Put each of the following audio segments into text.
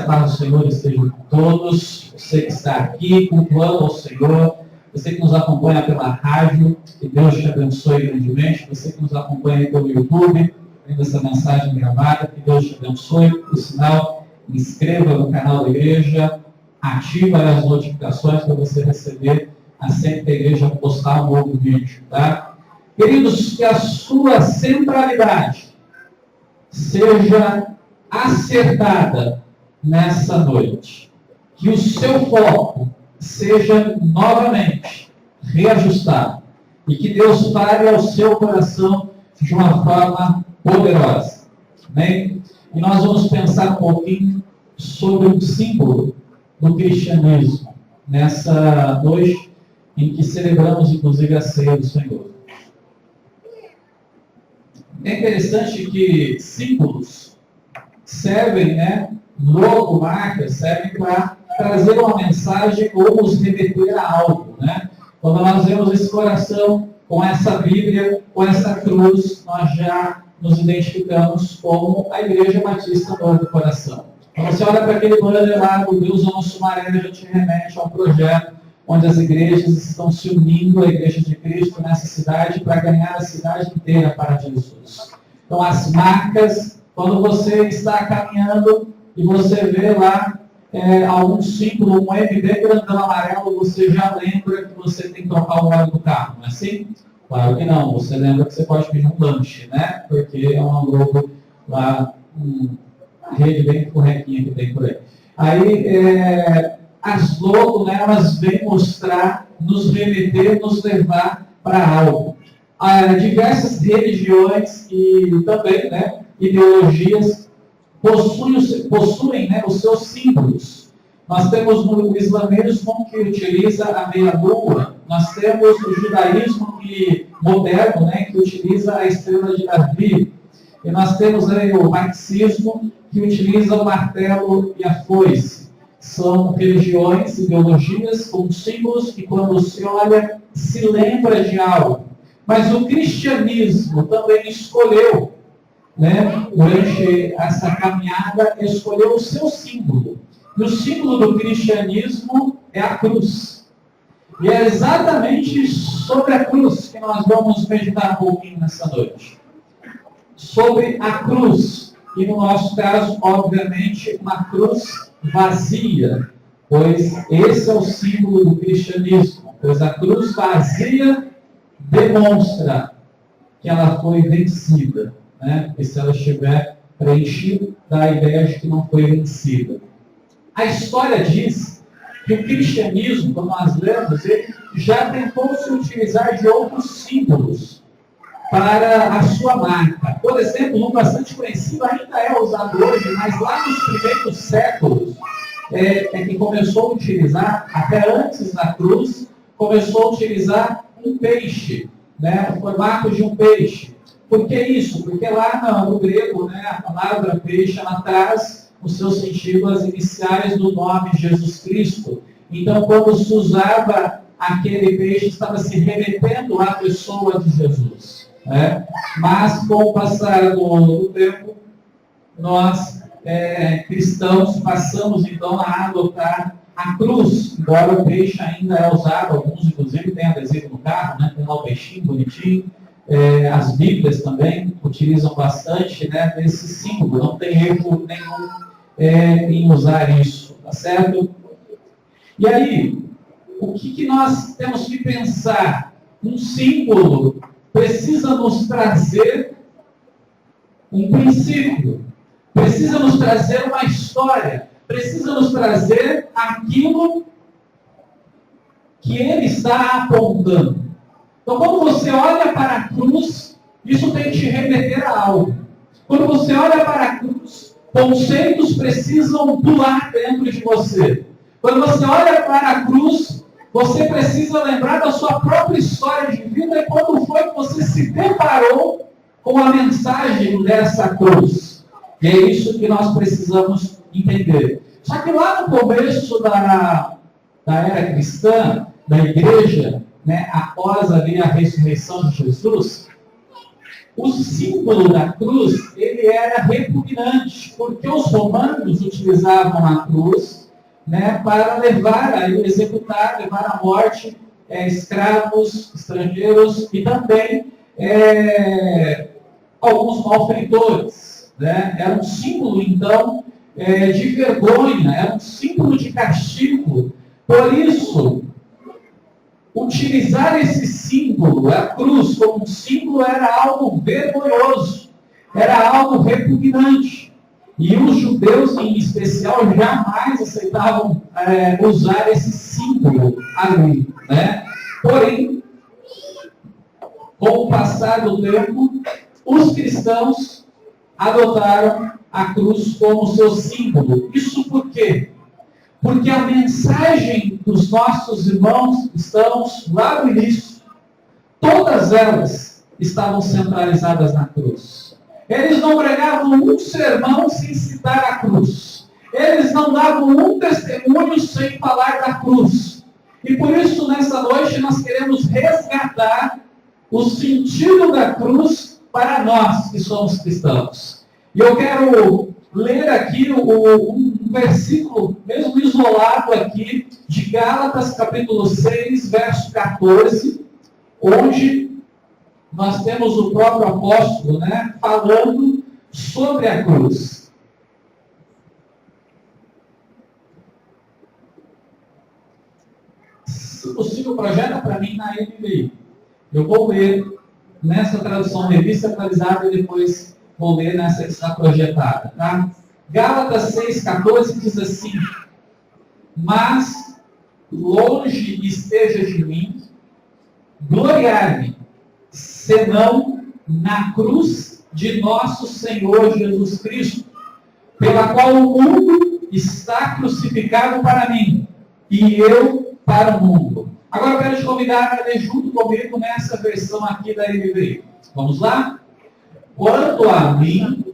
paz do Senhor esteja com todos. Você que está aqui, cultuando ao Senhor. Você que nos acompanha pela rádio, que Deus te abençoe grandemente. Você que nos acompanha pelo YouTube, vendo essa mensagem gravada, que Deus te abençoe. Por sinal, inscreva no canal da igreja, ativa as notificações para você receber assim que a igreja postar um novo vídeo, tá? Queridos, que a sua centralidade seja acertada nessa noite. Que o seu foco seja novamente reajustado. E que Deus fale ao seu coração de uma forma poderosa. Amém? E nós vamos pensar um pouquinho sobre um símbolo do cristianismo nessa noite em que celebramos, inclusive, a ceia do Senhor. É interessante que símbolos servem, logo, marcas, servem para trazer uma mensagem ou nos remeter a algo, Quando nós vemos esse coração com essa Bíblia, com essa cruz, nós já nos identificamos como a Igreja Batista Novo Coração. Quando você olha para aquele banner lá do Deus ao nosso Maré, já te remete a um projeto onde as igrejas estão se unindo, a Igreja de Cristo nessa cidade, para ganhar a cidade inteira para Jesus. Então, as marcas, quando você está caminhando e você vê lá algum símbolo, um M bem grandão amarelo, você já lembra que você tem que trocar o óleo do carro, não é assim? Claro que não, você lembra que você pode pedir um lanche, Porque é uma logo lá, uma rede bem corretinha que tem por aí. Aí, as logos, elas vêm mostrar, nos remeter, nos levar para algo. Diversas religiões e também, ideologias possuem os seus símbolos. Nós temos no islamismo que utiliza a meia-lua, nós temos o judaísmo moderno, que utiliza a estrela de Davi, e nós temos aí o marxismo que utiliza o martelo e a foice. São religiões, ideologias com símbolos que quando você olha, se lembra de algo. Mas o cristianismo também escolheu, durante essa caminhada, escolheu o seu símbolo. E o símbolo do cristianismo é a cruz. E é exatamente sobre a cruz que nós vamos meditar um pouquinho nessa noite. Sobre a cruz. E no nosso caso, obviamente, uma cruz vazia. Pois esse é o símbolo do cristianismo. Pois a cruz vazia demonstra que ela foi vencida. E se ela estiver preenchida, dá a ideia de que não foi vencida. A história diz que o cristianismo, como nós lemos, ele já tentou se utilizar de outros símbolos para a sua marca. Por exemplo, um bastante conhecido, ainda é usado hoje, mas lá nos primeiros séculos, que começou a utilizar, até antes da cruz, começou a utilizar um peixe, o formato de um peixe. Por que isso? Porque lá no grego, a palavra peixe, ela traz o seu sentido as iniciais do nome Jesus Cristo. Então, quando se usava aquele peixe, estava se remetendo à pessoa de Jesus. Mas, com o passar do tempo, nós, cristãos, passamos então a adotar a cruz, embora o peixe ainda é usado, alguns inclusive têm adesivo no carro, tem lá o peixinho bonitinho. As Bíblias também utilizam bastante desse símbolo, não tem erro nenhum em usar isso, tá certo? E aí, o que nós temos que pensar? Um símbolo precisa nos trazer um princípio, precisa nos trazer uma história, precisa nos trazer aquilo que ele está apontando. Então, quando você olha para a cruz, isso tem que te remeter a algo. Quando você olha para a cruz, conceitos precisam pular dentro de você. Quando você olha para a cruz, você precisa lembrar da sua própria história de vida e quando foi que você se deparou com a mensagem dessa cruz. E é isso que nós precisamos entender. Só que lá no começo da era cristã, da igreja, após ali a ressurreição de Jesus, O símbolo da cruz, ele era repugnante, porque os romanos utilizavam a cruz, né, para levar, executar, levar à morte escravos, estrangeiros e também alguns malfeitores. Né? Era um símbolo, então, de vergonha, era um símbolo de castigo. Por isso, utilizar esse símbolo, a cruz, como um símbolo, era algo vergonhoso, era algo repugnante. E os judeus, em especial, jamais aceitavam usar esse símbolo ali. Né? Porém, com o passar do tempo, os cristãos adotaram a cruz como seu símbolo. Isso por quê? Porque a mensagem dos nossos irmãos cristãos, lá no início, todas elas estavam centralizadas na cruz. Eles não pregavam um sermão sem citar a cruz. Eles não davam um testemunho sem falar da cruz. E por isso, nessa noite, nós queremos resgatar o sentido da cruz para nós que somos cristãos. E eu quero ler aqui um versículo, mesmo isolado aqui, de Gálatas, capítulo 6, verso 14, onde nós temos o próprio apóstolo, né, falando sobre a cruz. Se possível, projeta para mim na NVI. Eu vou ler nessa tradução revista atualizada e depois vou ler nessa que está projetada. Tá? Gálatas 6,14 diz assim: mas longe esteja de mim gloriar-me, senão na cruz de nosso Senhor Jesus Cristo, pela qual o mundo está crucificado para mim, e eu para o mundo. Agora eu quero te convidar a ler junto comigo nessa versão aqui da NVI. Vamos lá? Quanto a mim,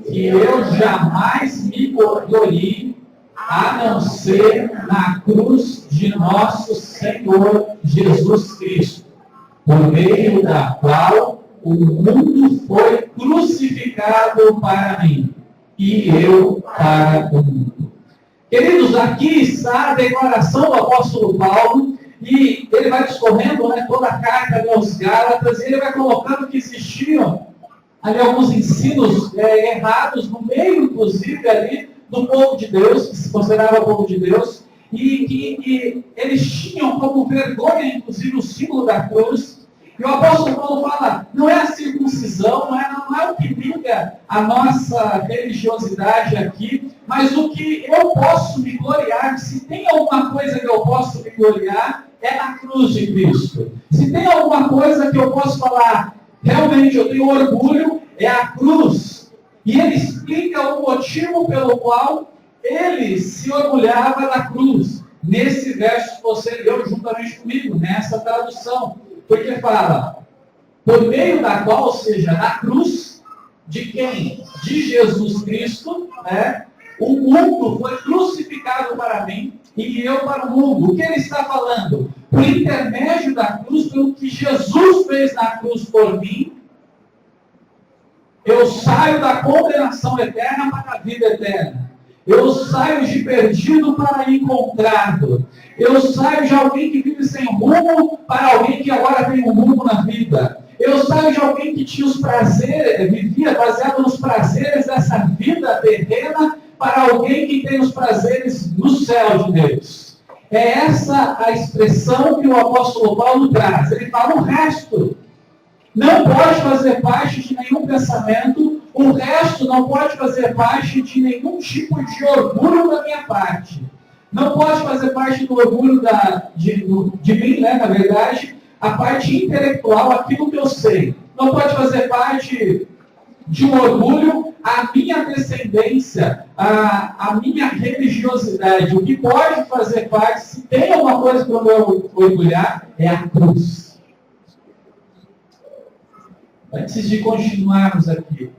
que eu jamais me glorie, a não ser na cruz de nosso Senhor Jesus Cristo, por meio da qual o mundo foi crucificado para mim, e eu para o mundo. Queridos, aqui está a declaração do apóstolo Paulo, e ele vai discorrendo, né, toda a carta aos Gálatas, e ele vai colocando que existiam ali alguns ensinos errados, no meio, inclusive, ali do povo de Deus, que se considerava o povo de Deus, e que eles tinham como vergonha, inclusive, o símbolo da cruz. E o apóstolo Paulo fala, não é a circuncisão, não é o que liga a nossa religiosidade aqui, mas o que eu posso me gloriar, se tem alguma coisa que eu posso me gloriar, é na cruz de Cristo. Se tem alguma coisa que eu posso falar, realmente eu tenho orgulho, é a cruz. E ele explica o motivo pelo qual ele se orgulhava da cruz. Nesse verso que você leu juntamente comigo, nessa tradução. Porque fala, por meio da qual, ou seja, na cruz, de quem? De Jesus Cristo, né? O mundo foi crucificado para mim e eu para o mundo. O que ele está falando? Por intermédio da cruz, pelo que Jesus fez na cruz por mim, eu saio da condenação eterna para a vida eterna. Eu saio de perdido para encontrado. Eu saio de alguém que vive sem rumo para alguém que agora tem um rumo na vida. Eu saio de alguém que tinha os prazeres, vivia baseado nos prazeres dessa vida terrena para alguém que tem os prazeres no céu de Deus. É essa a expressão que o apóstolo Paulo traz. Ele fala o resto. Não pode fazer parte de nenhum pensamento, o resto não pode fazer parte de nenhum tipo de orgulho da minha parte. Não pode fazer parte do orgulho de mim, né, na verdade, a parte intelectual, aquilo que eu sei. Não pode fazer parte de um orgulho a minha descendência, a minha religiosidade. O que pode fazer parte, se tem alguma coisa para eu orgulhar, é a cruz. Antes de continuarmos aqui,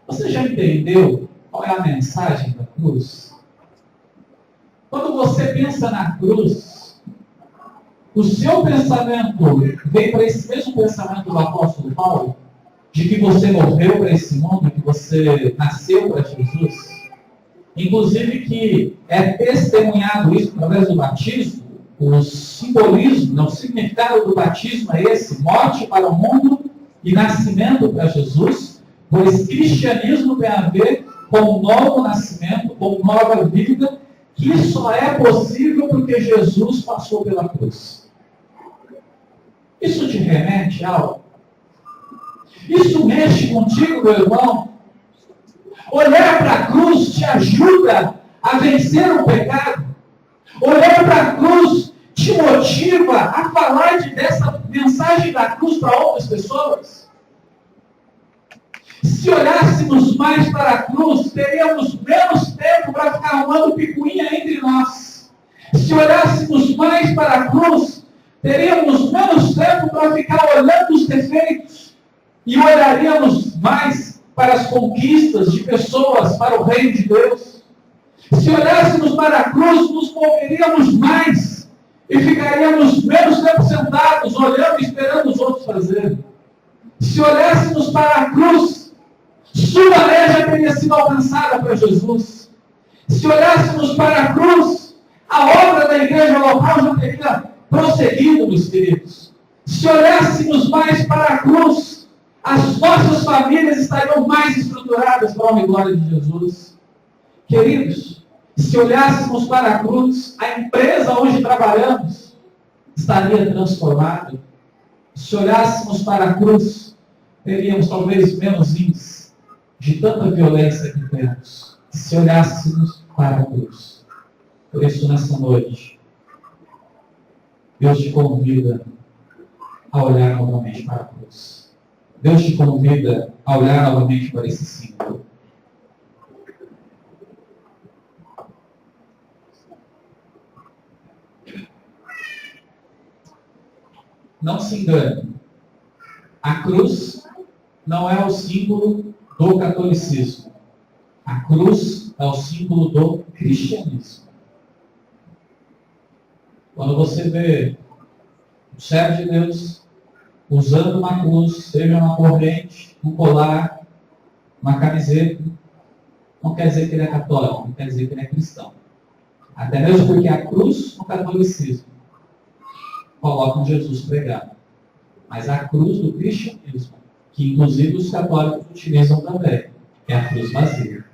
você já entendeu qual é a mensagem da cruz? Quando você pensa na cruz, o seu pensamento vem para esse mesmo pensamento do apóstolo Paulo? De que você morreu para esse mundo, que você nasceu para Jesus? Inclusive que é testemunhado isso através do batismo, o simbolismo, o significado do batismo é esse: morte para o mundo e nascimento para Jesus, pois cristianismo tem a ver com um novo nascimento, com nova vida, que só é possível porque Jesus passou pela cruz. Isso te remete a algo? Isso mexe contigo, meu irmão? Olhar para a cruz te ajuda a vencer o pecado. Olhar para a cruz te motiva a falar dessa mensagem da cruz para outras pessoas. Se olhássemos mais para a cruz, teríamos menos tempo para ficar arrumando picuinha entre nós. Se olhássemos mais para a cruz, teríamos menos tempo para ficar olhando os defeitos. E olharíamos mais para as conquistas de pessoas, para o reino de Deus. Se olhássemos para a cruz, nos moveríamos mais e ficaríamos menos tempo sentados, olhando e esperando os outros fazerem. Se olhássemos para a cruz, Sumaré já teria sido alcançada para Jesus. Se olhássemos para a cruz, a obra da igreja local já teria prosseguido, meus queridos. Se olhássemos mais para a cruz, as nossas famílias estariam mais estruturadas para a honra e glória de Jesus. Queridos, se olhássemos para a cruz, a empresa onde trabalhamos estaria transformada. Se olhássemos para a cruz, teríamos talvez menos índice de tanta violência que temos. Se olhássemos para a cruz. Por isso, nessa noite, Deus te convida a olhar novamente para a cruz. Deus te convida a olhar novamente para esse símbolo. Não se engane. A cruz não é o símbolo do catolicismo. A cruz é o símbolo do cristianismo. Quando você vê o servo de Deus usando uma cruz, seja uma corrente, um colar, uma camiseta, não quer dizer que ele é católico, não quer dizer que ele é cristão. Até mesmo porque a cruz no catolicismo coloca um Jesus pregado. Mas a cruz do cristianismo, que inclusive os católicos utilizam também, é a cruz vazia.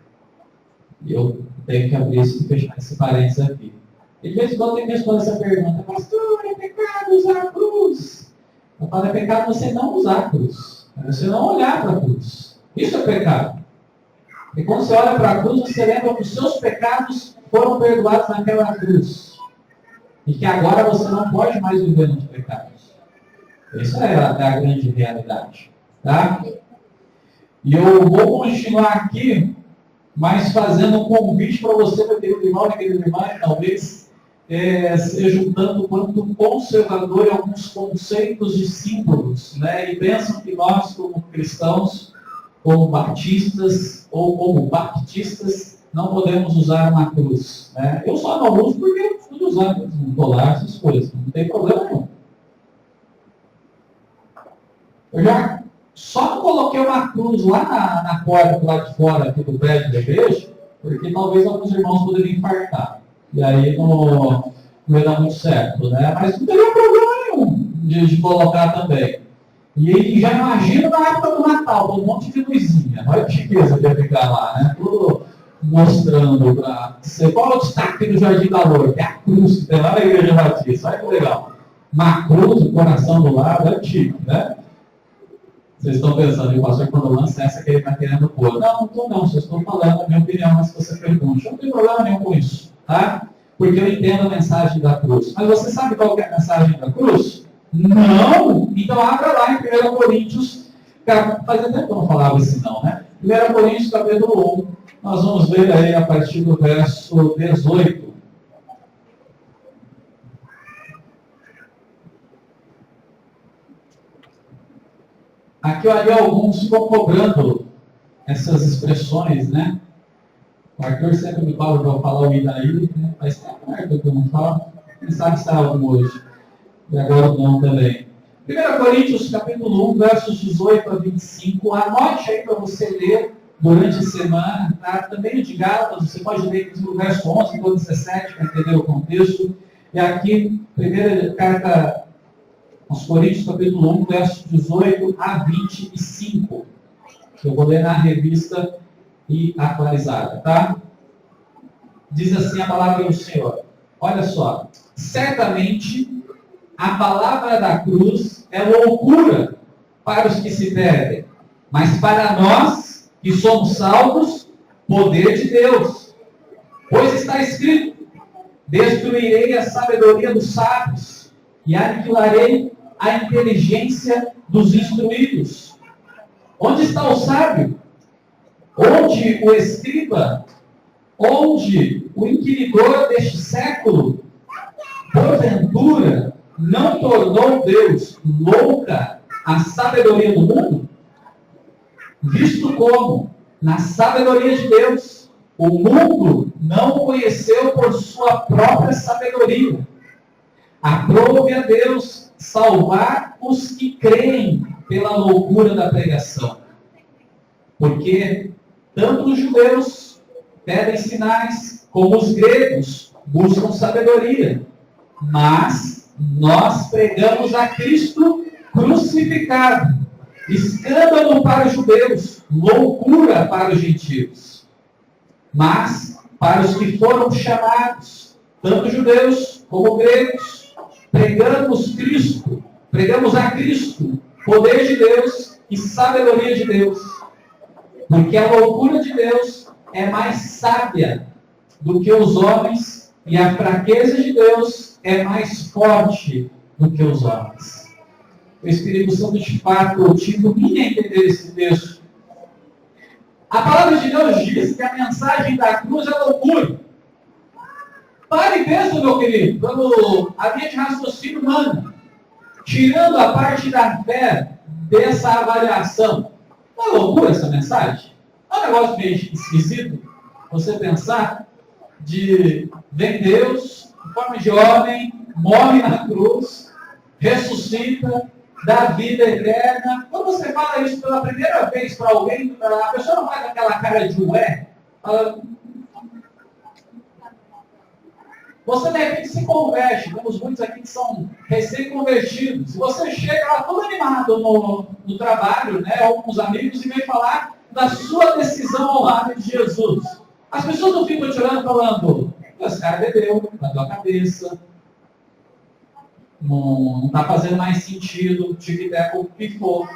E eu tenho que abrir e fechar esse parênteses aqui. E de vez em quando tem que responder essa pergunta: pastor, é pecado usar a cruz? Eu falo, é pecado você não usar a cruz. É você não olhar para a cruz. Isso é pecado. E quando você olha para a cruz, você lembra que os seus pecados foram perdoados naquela cruz. E que agora você não pode mais viver nos pecados. Essa é a grande realidade. Tá? E eu vou continuar aqui, mas fazendo um convite para você, meu querido irmão, minha querida irmã, talvez seja um tanto quanto conservador em alguns conceitos de símbolos, né? E pensam que nós, como cristãos, como batistas ou como baptistas, não podemos usar uma cruz, né? Eu só não uso porque eu fui usar um colar, essas coisas, não tem problema nenhum. Eu já só coloquei uma cruz lá na porta, do lado de fora aqui do prédio da igreja, porque talvez alguns irmãos poderiam infartar. E aí não ia dar muito certo, né? Mas não teria problema nenhum de colocar também. E já imagina na época do Natal, um monte de luzinha. Olha que chiqueza que ia ficar lá, né? Tudo mostrando para você. Qual é o destaque do Jardim da Lourdes? É a cruz que tem lá na Igreja Batista. Olha que legal. Uma cruz, o coração do lado, é antigo, né? Vocês estão pensando, o pastor, quando lança essa que ele está querendo pôr. Não, não estou não, só estou falando a minha opinião, mas se você pergunte, não tem problema nenhum com isso, tá? Porque eu entendo a mensagem da cruz. Mas você sabe qual que é a mensagem da cruz? Não! Então abra lá em 1 Coríntios, fazia tempo que eu não falava assim não, né? 1 Coríntios capítulo 1, nós vamos ver aí a partir do verso 18. Aqui ali alguns ficam cobrando essas expressões, né? O Arthur sempre me fala para eu falar o Idaí, né? Faz tempo, né, Arthur, que eu não falo. Quem sabe se há algum hoje. E agora o não também. 1 Coríntios, capítulo 1, versos 18 a 25. Anote aí para você ler durante a semana. Tá? Também de Gálatas, você pode ler o verso 11 e 17 para entender o contexto. E aqui, primeira carta aos Coríntios, capítulo 1, versos 18 a 25. Eu vou ler na revista e atualizada, tá? Diz assim a palavra do Senhor. Olha só. Certamente, a palavra da cruz é loucura para os que se perdem, mas para nós que somos salvos, poder de Deus. Pois está escrito: destruirei a sabedoria dos sábios e aniquilarei a inteligência dos instruídos. Onde está o sábio? Onde o escriba? Onde o inquiridor deste século? Porventura, não tornou Deus louca a sabedoria do mundo? Visto como, na sabedoria de Deus, o mundo não o conheceu por sua própria sabedoria. Aprove a Deus salvar os que creem pela loucura da pregação. Porque tanto os judeus pedem sinais, como os gregos buscam sabedoria. Mas nós pregamos a Cristo crucificado, escândalo para os judeus, loucura para os gentios. Mas para os que foram chamados, tanto judeus como gregos, pregamos a Cristo, poder de Deus e sabedoria de Deus. Porque a loucura de Deus é mais sábia do que os homens, e a fraqueza de Deus é mais forte do que os homens. O Espírito Santo, de fato, te ilumina a entender esse texto. A palavra de Deus diz que a mensagem da cruz é loucura. Pare e pensa, meu querido, quando a linha de raciocínio humano, tirando a parte da fé dessa avaliação, não é loucura essa mensagem? É um negócio meio esquisito você pensar de vem Deus, em forma de homem, morre na cruz, ressuscita, dá vida eterna. Quando você fala isso pela primeira vez para alguém, a pessoa não faz aquela cara de ué, fala... Você de repente se converte. Temos muitos aqui que são recém-convertidos. Você chega lá todo animado no trabalho, né, ou com os amigos, e vem falar da sua decisão ao lado de Jesus. As pessoas não ficam te olhando falando: esse cara bebeu, bateu a cabeça, não está fazendo mais sentido, o tic-tac pifou.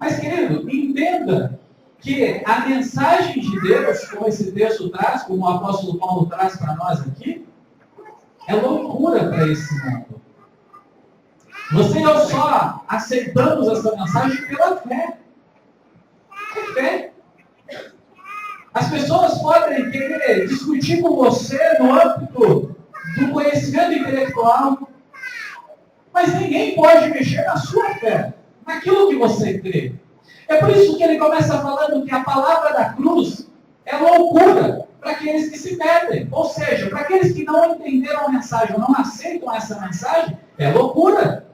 Mas, querido, entenda que a mensagem de Deus, como esse texto traz, como o apóstolo Paulo traz para nós aqui, é loucura para esse mundo. Você e eu só aceitamos essa mensagem pela fé. É fé. As pessoas podem querer discutir com você no âmbito do conhecimento intelectual, mas ninguém pode mexer na sua fé, naquilo que você crê. É por isso que ele começa falando que a palavra da cruz é loucura para aqueles que se perdem. Ou seja, para aqueles que não entenderam a mensagem, ou não aceitam essa mensagem, é loucura.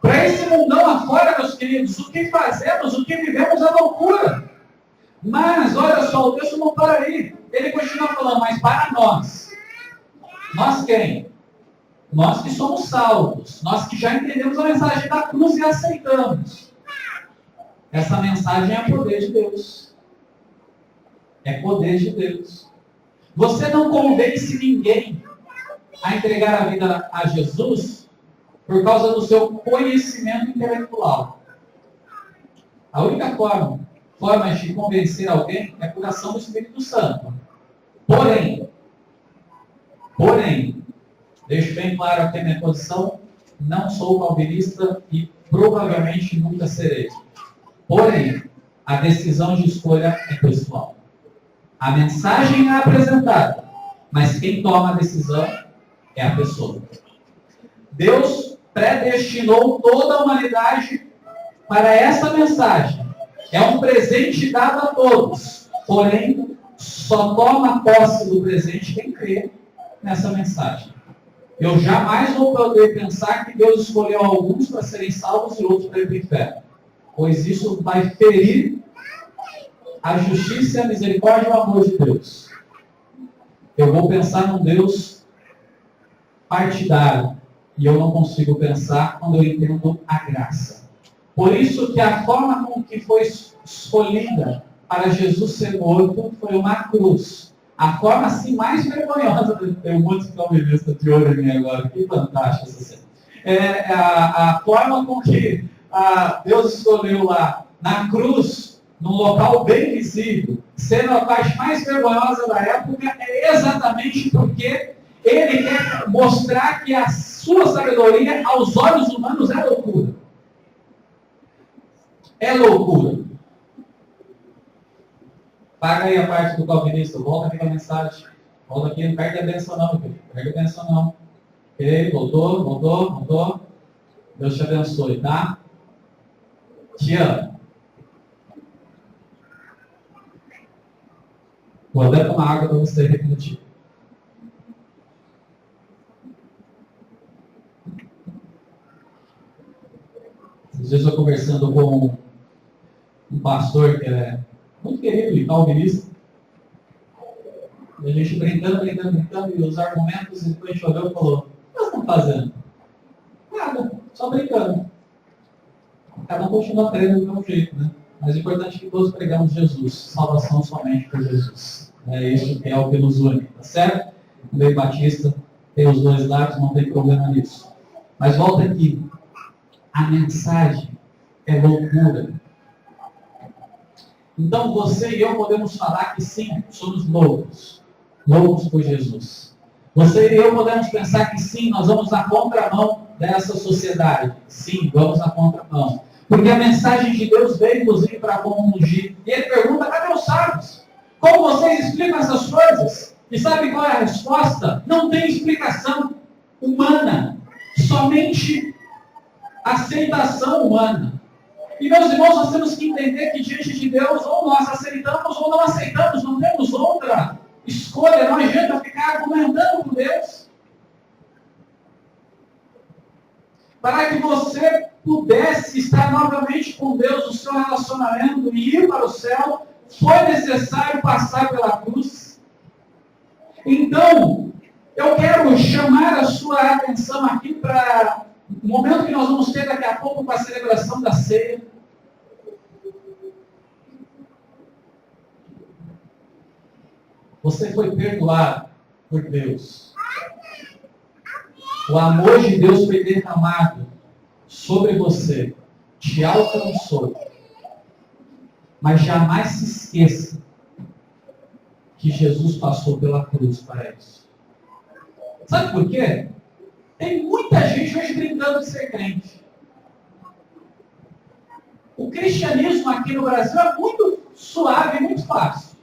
Para esse mundão afora, meus queridos, o que fazemos, o que vivemos é loucura. Mas, olha só, o texto não para aí. Ele continua falando, mas para nós. Nós quem? Nós que somos salvos. Nós que já entendemos a mensagem da cruz e aceitamos. Essa mensagem é poder de Deus. É poder de Deus. Você não convence ninguém a entregar a vida a Jesus por causa do seu conhecimento intelectual. A única forma de convencer alguém é por ação do Espírito Santo. Porém, deixo bem claro aqui a minha posição, não sou calvinista e provavelmente nunca serei. Porém, a decisão de escolha é pessoal. A mensagem é apresentada, mas quem toma a decisão é a pessoa. Deus predestinou toda a humanidade para essa mensagem. É um presente dado a todos. Porém, só toma posse do presente quem crê nessa mensagem. Eu jamais vou poder pensar que Deus escolheu alguns para serem salvos e outros para ir para o inferno. Pois isso vai ferir a justiça, a misericórdia e o amor de Deus. Eu vou pensar num Deus partidário. E eu não consigo pensar quando eu entendo a graça. Por isso que a forma com que foi escolhida para Jesus ser morto foi uma cruz. A forma assim mais vergonhosa, tem um monte de calvinista de olho em mim agora, que fantástico essa cena. A forma com que Deus escolheu lá, na cruz, num local bem visível, sendo a parte mais vergonhosa da época, é exatamente porque ele quer mostrar que a sua sabedoria, aos olhos humanos, é loucura. É loucura. Paga aí a parte do calvinista, volta aqui com a mensagem. Volta aqui, não perde a bênção não, filho. Perde a bênção não. Ok, voltou. Deus te abençoe, tá? Te amo. Vou até tomar água para você refletir. Às vezes eu conversando com um pastor que é muito querido e calvinista, e a gente brincando, e os argumentos, e depois a gente olhou e falou: o que nós estamos fazendo? Nada, só brincando. Cada um continua crendo do meu jeito, né? Mas o importante é que todos pregamos Jesus, salvação somente por Jesus. É isso que é o que nos une, tá certo? O meio batista tem os dois lados, não tem problema nisso. Mas volta aqui. A mensagem é loucura. Então você e eu podemos falar que sim, somos loucos. Loucos por Jesus. Você e eu podemos pensar que sim, nós vamos na contramão dessa sociedade. Sim, vamos na contramão. Porque a mensagem de Deus veio, inclusive, para ungir. E ele pergunta: cadê os sábios? Como vocês explicam essas coisas? E sabe qual é a resposta? Não tem explicação humana. Somente aceitação humana. E, meus irmãos, nós temos que entender que diante de Deus, ou nós aceitamos ou não aceitamos. Não temos outra escolha. Não adianta ficar argumentando com Deus. Para que você pudesse estar novamente com Deus, o seu relacionamento e ir para o céu, foi necessário passar pela cruz. Então, eu quero chamar a sua atenção aqui para o momento que nós vamos ter daqui a pouco para a celebração da ceia. Você foi perdoado por Deus. O amor de Deus foi derramado sobre você, te alcançou. Mas jamais se esqueça que Jesus passou pela cruz para isso. Sabe por quê? Tem muita gente hoje brincando de ser crente. O cristianismo aqui no Brasil é muito suave, muito fácil.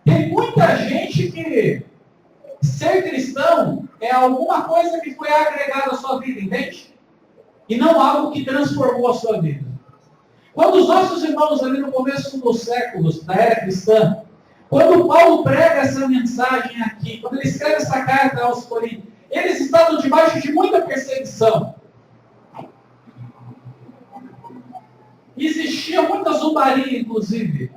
Tem muita gente que ser cristão é alguma coisa que foi agregada à sua vida, entende? E não algo que transformou a sua vida. Quando os nossos irmãos ali no começo dos séculos, da era cristã, quando Paulo prega essa mensagem aqui, quando ele escreve essa carta aos Coríntios, eles estavam debaixo de muita perseguição. Existia muita zombaria, inclusive,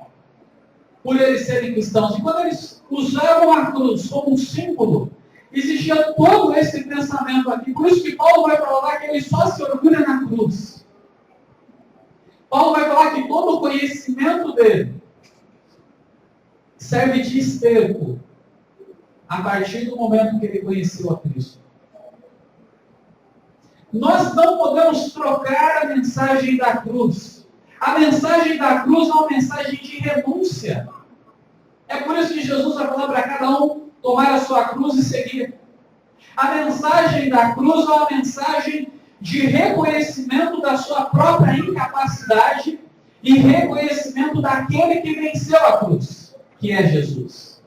por eles serem cristãos. E quando eles usavam a cruz como um símbolo, existia todo esse pensamento aqui. Por isso que Paulo vai falar que ele só se orgulha na cruz. Paulo vai falar que todo o conhecimento dele serve de esterco a partir do momento que ele conheceu a Cristo. Nós não podemos trocar a mensagem da cruz. A mensagem da cruz é uma mensagem de renúncia. É por isso que Jesus vai falar para cada um tomar a sua cruz e seguir. A mensagem da cruz é uma mensagem de reconhecimento da sua própria incapacidade e reconhecimento daquele que venceu a cruz, que é Jesus.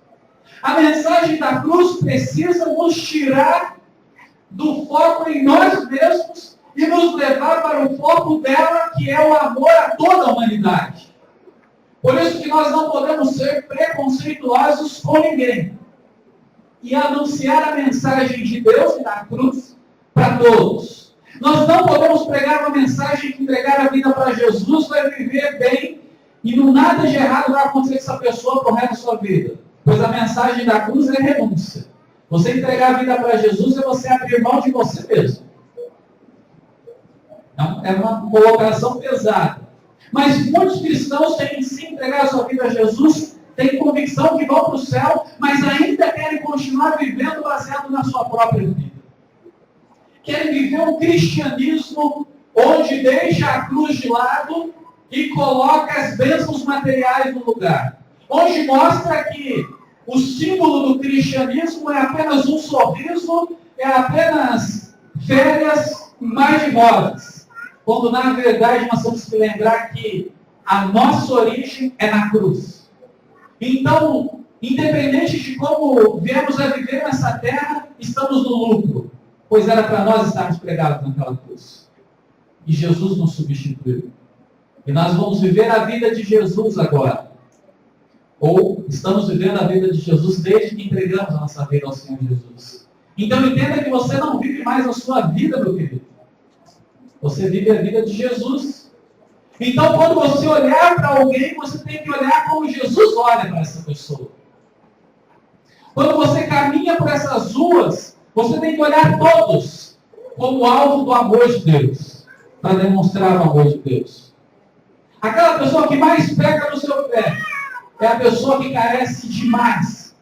A mensagem da cruz precisa nos tirar do foco em nós mesmos e nos levar para o foco dela, que é o amor a toda a humanidade. Por isso que nós não podemos ser preconceituosos com ninguém. e anunciar a mensagem de Deus e da cruz para todos. Nós não podemos pregar uma mensagem que entregar a vida para Jesus vai viver bem e nada de errado vai acontecer com essa pessoa para o resto da sua vida. Pois a mensagem da cruz é renúncia. Você entregar a vida para Jesus é você abrir mão de você mesmo. É uma colocação pesada. Mas muitos cristãos têm sim entregar a sua vida a Jesus, têm convicção que vão para o céu, mas ainda querem continuar vivendo baseado na sua própria vida. Querem viver um cristianismo onde deixa a cruz de lado e coloca as bênçãos materiais no lugar. Onde mostra que o símbolo do cristianismo é apenas um sorriso, é apenas férias mais de modas. Quando na verdade nós temos que lembrar que a nossa origem é na cruz. Então, independente de como viemos a viver nessa terra, estamos no lucro. Pois era para nós estarmos pregados naquela cruz. E Jesus nos substituiu. E nós vamos viver a vida de Jesus agora. Ou estamos vivendo a vida de Jesus desde que entregamos a nossa vida ao Senhor Jesus. Então entenda que você não vive mais a sua vida, meu querido. Você vive a vida de Jesus. Então quando você olhar para alguém, você tem que olhar como Jesus olha para essa pessoa. Quando você caminha por essas ruas, você tem que olhar todos como alvo do amor de Deus. Para demonstrar o amor de Deus. Aquela pessoa que mais pega no seu pé é a pessoa que carece demais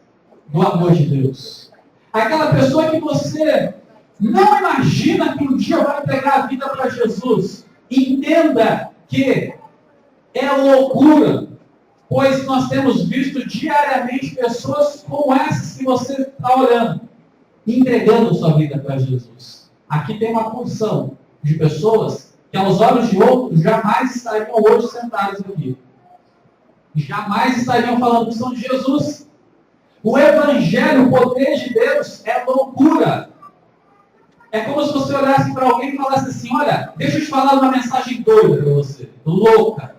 do amor de Deus. Aquela pessoa que você não imagina que um dia vai entregar a vida para Jesus. Entenda que é loucura, pois nós temos visto diariamente pessoas como essas que você está olhando, entregando sua vida para Jesus. Aqui tem uma porção de pessoas que aos olhos de outros jamais estariam hoje sentados aqui. Jamais estariam falando que são de Jesus. O Evangelho, o poder de Deus, é loucura. É como se você olhasse para alguém e falasse assim, olha, deixa eu te falar uma mensagem doida para você, louca.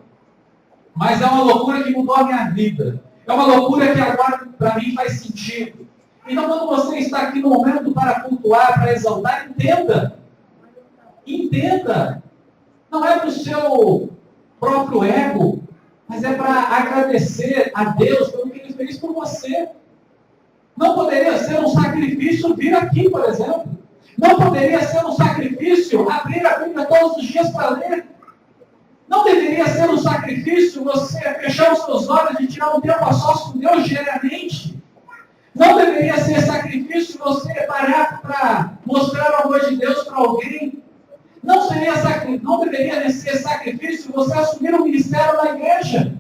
Mas é uma loucura que mudou a minha vida. É uma loucura que agora para mim faz sentido. Então quando você está aqui no momento para cultuar, para exaltar, entenda. Entenda. Não é para o seu próprio ego, mas é para agradecer a Deus pelo que Ele fez por você. Não poderia ser um sacrifício vir aqui, por exemplo. Não poderia ser um sacrifício abrir a Bíblia todos os dias para ler. Não deveria ser um sacrifício você fechar os seus olhos e tirar um tempo a sós com Deus diariamente. Não deveria ser sacrifício você parar para mostrar o amor de Deus para alguém. Não deveria ser sacrifício você assumir o ministério da igreja.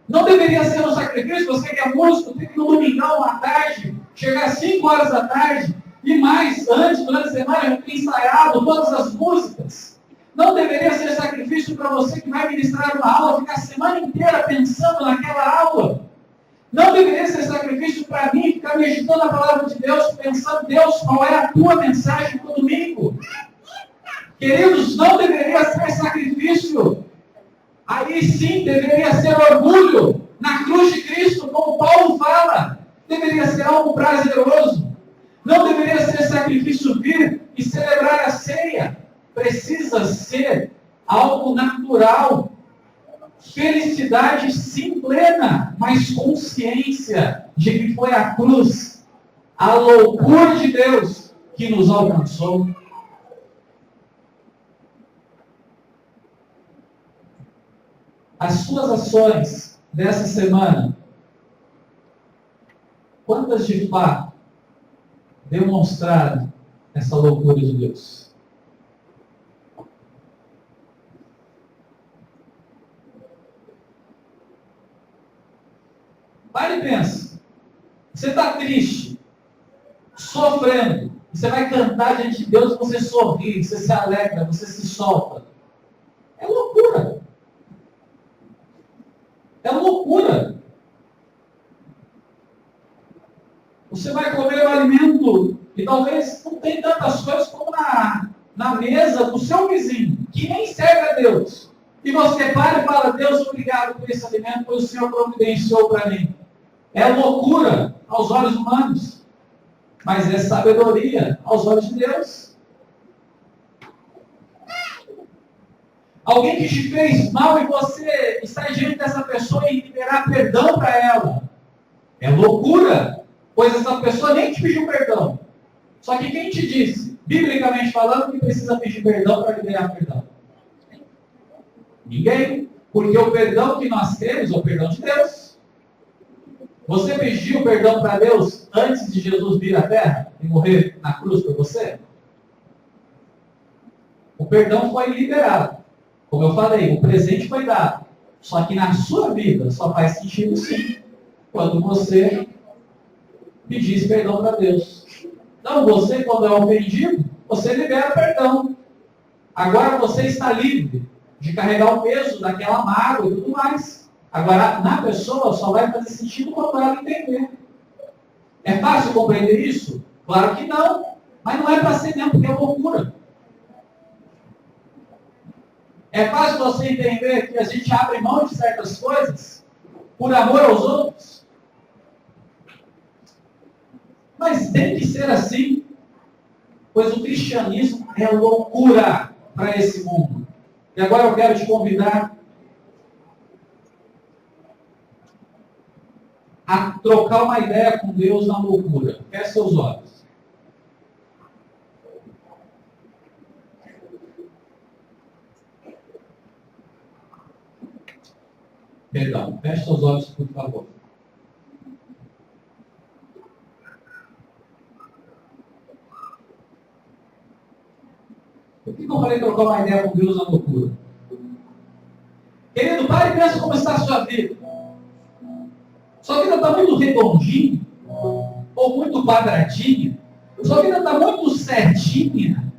Não deveria ser um sacrifício você que é músico, tem que ir no domingão à tarde, chegar às 5 horas da tarde, e mais, antes, durante a semana, já ter ensaiado todas as músicas. Não deveria ser sacrifício para você que vai ministrar uma aula, ficar a semana inteira pensando naquela aula. Não deveria ser sacrifício para mim ficar meditando a palavra de Deus, pensando, Deus, qual é a tua mensagem para o domingo? Queridos, não deveria ser sacrifício. Aí sim, deveria ser orgulho na cruz de Cristo, como Paulo fala. Deveria ser algo prazeroso. Não deveria ser sacrifício vir e celebrar a ceia. Precisa ser algo natural. Felicidade sim plena, mas consciência de que foi a cruz, a loucura de Deus que nos alcançou. As suas ações dessa semana, quantas de fato demonstraram essa loucura de Deus? Para e pensa. Você está triste, sofrendo, você vai cantar diante de Deus, você sorri, você se alegra, você se solta. É loucura. É loucura. Você vai comer um alimento e talvez não tem tantas coisas como na mesa do seu vizinho, que nem serve a Deus. E você para e fala, Deus, obrigado por esse alimento, pois o Senhor providenciou para mim. É loucura aos olhos humanos, mas é sabedoria aos olhos de Deus. Alguém que te fez mal e você está diante dessa pessoa e liberar perdão para ela. É loucura, pois essa pessoa nem te pediu perdão. Só que quem te disse, biblicamente falando, que precisa pedir perdão para liberar perdão? Ninguém. Porque o perdão que nós temos é o perdão de Deus. Você pediu perdão para Deus antes de Jesus vir à terra e morrer na cruz por você? O perdão foi liberado. Como eu falei, o presente foi dado. Só que na sua vida só faz sentido sim, quando você pedisse perdão para Deus. Então você, quando é ofendido, você libera perdão. Agora você está livre de carregar o peso daquela mágoa e tudo mais. Agora, na pessoa só vai fazer sentido quando ela entender. É fácil compreender isso? Claro que não. Mas não é para ser mesmo, porque é loucura. É fácil você entender que a gente abre mão de certas coisas por amor aos outros? Mas tem que ser assim, pois o cristianismo é loucura para esse mundo. E agora eu quero te convidar a trocar uma ideia com Deus na loucura. Feche seus olhos. Perdão, feche seus olhos, por favor. Por que eu falei trocar uma ideia com Deus na loucura? Querido, pare e pensa como está a sua vida. Sua vida está muito redondinha, ou muito quadradinha. Sua vida está muito certinha.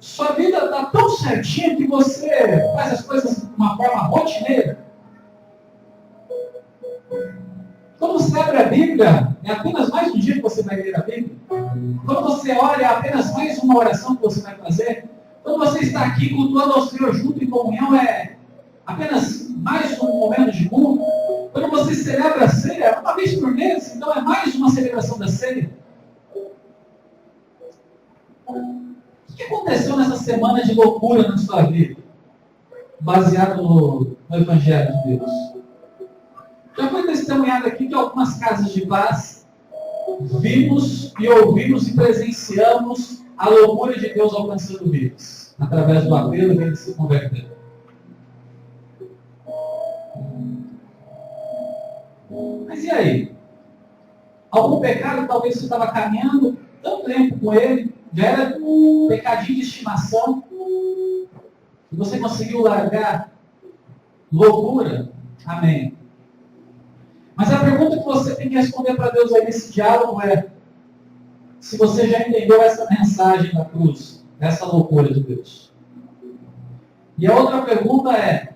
Sua vida está tão certinha que você faz as coisas de uma forma rotineira. Quando você abre a Bíblia, é apenas mais um dia que você vai ler a Bíblia. Quando você ora, é apenas mais uma oração que você vai fazer. Quando você está aqui cultuando ao Senhor junto em comunhão, é apenas mais um momento de culto. Quando você celebra a ceia, uma vez por mês, então é mais uma celebração da ceia. O que aconteceu nessa semana de loucura na sua vida? Baseado no Evangelho de Deus. Já foi testemunhado aqui que algumas casas de paz vimos e ouvimos e presenciamos a loucura de Deus alcançando vidas, através do apelo que ele se converteu. Mas e aí? Algum pecado talvez você estava caminhando tanto tempo com ele, já era um pecadinho de estimação, e você conseguiu largar? Loucura? Amém. Mas a pergunta que você tem que responder para Deus aí nesse diálogo é: se você já entendeu essa mensagem da cruz, essa loucura de Deus. E a outra pergunta é: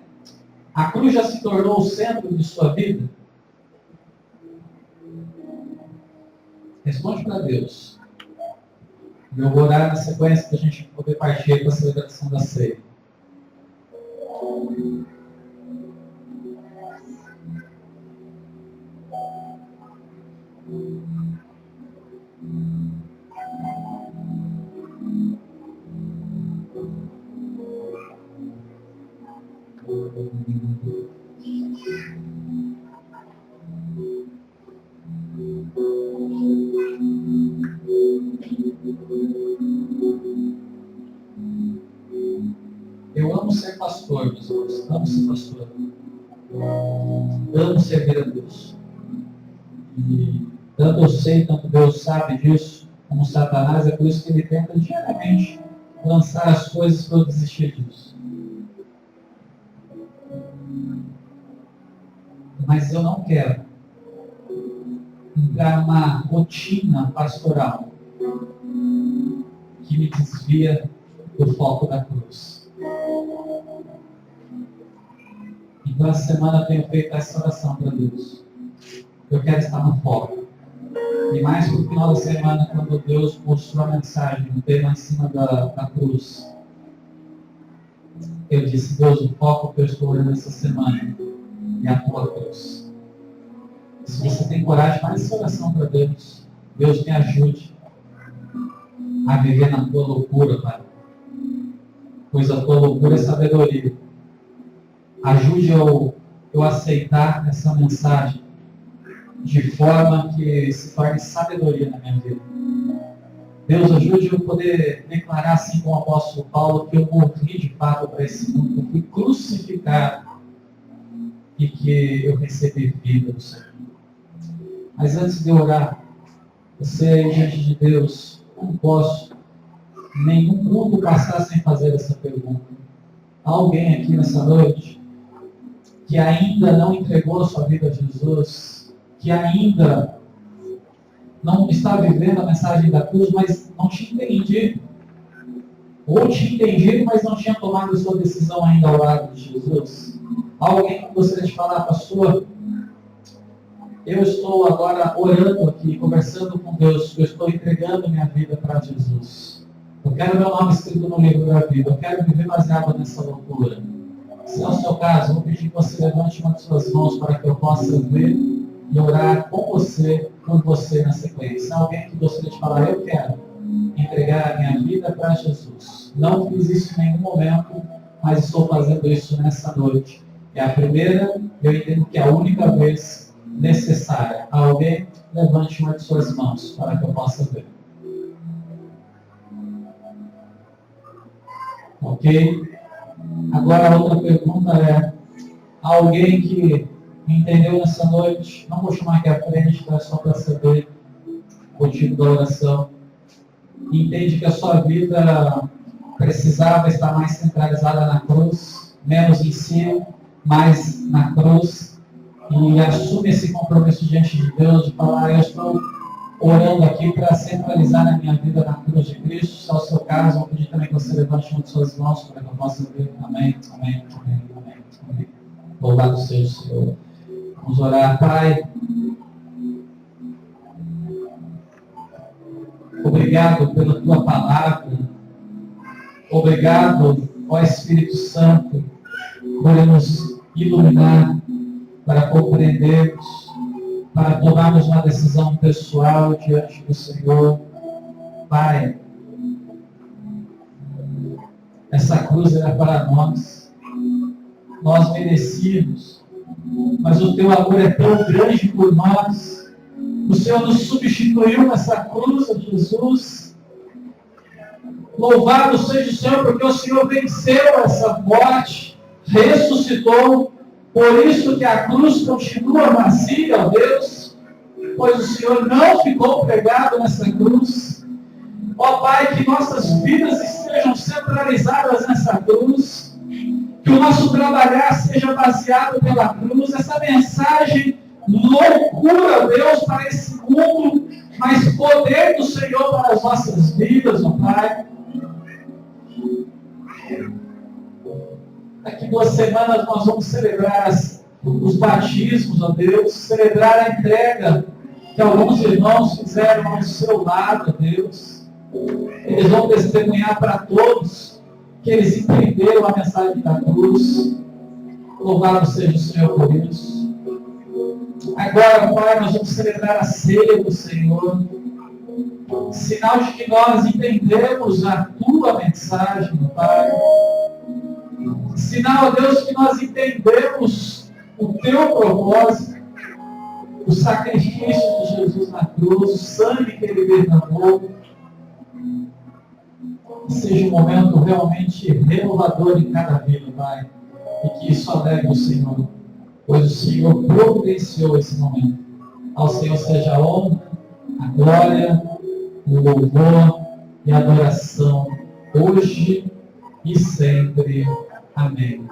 a cruz já se tornou o centro de sua vida? Responde para Deus. E eu vou orar na sequência para a gente poder partir para a celebração da ceia. Eu amo ser pastor, meus irmãos. Amo ser pastor. Amo servir a Deus. E tanto eu sei, tanto Deus sabe disso, como Satanás, é por isso que ele tenta diariamente lançar as coisas para eu desistir disso. Mas eu não quero entrar numa rotina pastoral que me desvia do foco da cruz. Então, essa semana eu tenho feito essa oração para Deus. Eu quero estar no foco. E mais no final da semana, quando Deus mostrou a mensagem, o tema em cima da cruz, eu disse: Deus, o foco que eu estou olhando essa semana é a tua cruz. Se você tem coragem, faz essa oração para Deus. Deus me ajude a viver na tua loucura, Pai. Pois a tua loucura é sabedoria. Ajude eu aceitar essa mensagem de forma que se torne sabedoria na minha vida. Deus, ajude eu poder declarar assim como o apóstolo Paulo que eu morri de fato para esse mundo, que eu fui crucificado e que eu recebi vida do Senhor. Mas antes de orar, você aí diante de Deus, não posso nenhum culto passar sem fazer essa pergunta. Há alguém aqui nessa noite que ainda não entregou a sua vida a Jesus, que ainda não está vivendo a mensagem da cruz, mas não tinha entendido. Ou tinha entendido, mas não tinha tomado a sua decisão ainda ao lado de Jesus. Há alguém que gostaria de falar, pastor, eu estou agora orando aqui, conversando com Deus, eu estou entregando minha vida para Jesus. Eu quero meu nome escrito no livro da vida, eu quero viver baseado nessa loucura. Se é o seu caso, eu vou pedir que você levante uma de suas mãos para que eu possa ver e orar com você, por você na sequência. Alguém que gostaria de falar, eu quero entregar a minha vida para Jesus. Não fiz isso em nenhum momento, mas estou fazendo isso nessa noite. É a primeira, eu entendo que é a única vez necessária. Alguém, levante uma de suas mãos para que eu possa ver. Ok? Agora a outra pergunta é, alguém que entendeu nessa noite, não vou chamar aqui à frente, tá? Só para saber o motivo da oração, entende que a sua vida precisava estar mais centralizada na cruz, menos em si, mais na cruz, e assume esse compromisso diante de Deus, de falar, eu estou orando aqui para centralizar a minha vida na cruz de Cristo. Se é o seu caso, vou pedir também que você levante uma de suas mãos para que eu possa ver. Amém, amém, amém, amém, amém. Louvado seja o Senhor. Vamos orar, Pai. Obrigado pela tua palavra. Obrigado, ó Espírito Santo, por nos iluminar para compreendermos, para tomarmos uma decisão pessoal diante do Senhor. Pai, essa cruz era para nós merecíamos, mas o teu amor é tão grande por nós. O Senhor nos substituiu nessa cruz, Jesus. Louvado seja o Senhor, porque o Senhor venceu essa morte, ressuscitou. Por isso que a cruz continua vazia, ó Deus, pois o Senhor não ficou pregado nessa cruz. Ó Pai, que nossas vidas estejam centralizadas nessa cruz, que o nosso trabalhar seja baseado pela cruz, essa mensagem loucura, Deus, para esse mundo, mas poder do Senhor para as nossas vidas, ó Pai. Daqui 2 semanas nós vamos celebrar os batismos, ó Deus, celebrar a entrega que alguns irmãos fizeram ao seu lado, ó Deus. Eles vão testemunhar para todos que eles entenderam a mensagem da cruz. Louvado seja o Senhor por isso. Agora, Pai, nós vamos celebrar a ceia do Senhor, sinal de que nós entendemos a tua mensagem, Pai. Sinal, a Deus, que nós entendemos o teu propósito, o sacrifício de Jesus na cruz, o sangue que ele derramou. Que seja um momento realmente renovador em cada vida, Pai, e que isso alegre o Senhor, pois o Senhor providenciou esse momento. Ao Senhor seja a honra, a glória, o louvor e a adoração, hoje e sempre. Amém.